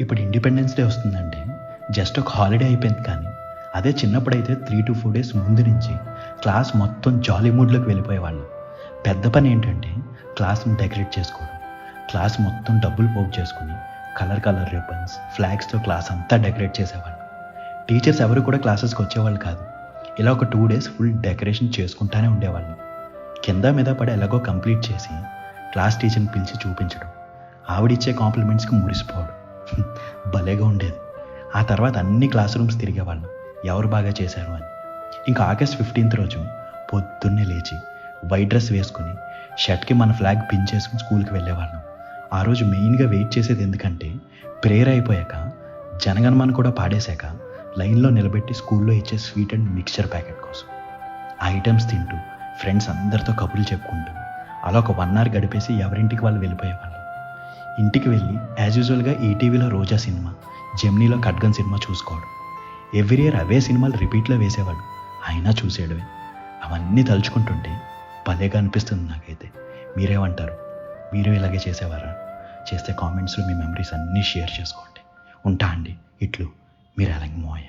ఇప్పుడు independence day వస్తుందంటే just ఒక హాలిడే అయిపోయింది, కానీ అదే చిన్నప్పుడైతే 3 to 4 డేస్ ముందు నుంచి క్లాస్ మొత్తం జాలీ మూడ్లోకి వెళ్ళిపోయేవాళ్ళు. పెద్ద పని ఏంటంటే క్లాస్ని డెకరేట్ చేసుకోవడం, క్లాస్ మొత్తం డబ్బులు పోగు చేసుకుని కలర్ కలర్ రిబ్బన్స్, ఫ్లాగ్స్తో క్లాస్ అంతా డెకరేట్ చేసేవాళ్ళు. టీచర్స్ ఎవరు కూడా క్లాసెస్కి వచ్చేవాళ్ళు కాదు. ఇలా ఒక 2 డేస్ ఫుల్ డెకరేషన్ చేసుకుంటానే ఉండేవాళ్ళు. కింద మీద పడి ఎలాగో కంప్లీట్ చేసి క్లాస్ టీచర్ని పిలిచి చూపించడం, ఆవిడిచ్చే కాంప్లిమెంట్స్కి మురిసిపోవడం భలేగా ఉండేది. ఆ తర్వాత అన్ని క్లాస్ రూమ్స్ తిరిగేవాళ్ళం ఎవరు బాగా చేశారు అని. ఇంకా August 15th రోజు పొద్దున్నే లేచి వైట్ డ్రెస్ వేసుకుని షర్ట్కి మన ఫ్లాగ్ పిన్ చేసుకుని స్కూల్కి వెళ్ళేవాళ్ళం. ఆ రోజు మెయిన్గా వెయిట్ చేసేది ఎందుకంటే ప్రేయర్ అయిపోయాక జనగణమన కూడా పాడేశాక లైన్లో నిలబెట్టి స్కూల్లో ఇచ్చే స్వీట్ అండ్ మిక్చర్ ప్యాకెట్ కోసం. ఆ ఐటమ్స్ తింటూ ఫ్రెండ్స్ అందరితో కబుర్లు చెప్పుకుంటూ అలా ఒక 1 hour గడిపేసి ఎవరింటికి వాళ్ళు వెళ్ళిపోయేవాళ్ళం. ఇంటికి వెళ్ళి యాజ్ యూజువల్గా ఈటీవీలో రోజా సినిమా, జెమినీలో ఖడ్గన్ సినిమా చూసుకోవడం. ఎవ్రీ ఇయర్ అవే సినిమాలు రిపీట్లో వేసేవాడు, అయినా చూసేయడమే. అవన్నీ తలుచుకుంటుంటే భలేగా అనిపిస్తుంది నాకైతే. మీరేమంటారు? మీరు ఇలాగే చేసేవారా? చేస్తే కామెంట్స్లో మీ మెమరీస్ అన్నీ షేర్ చేసుకోండి. ఉంటా అండి. ఇట్లు మీరు ఎలాగ మోయ.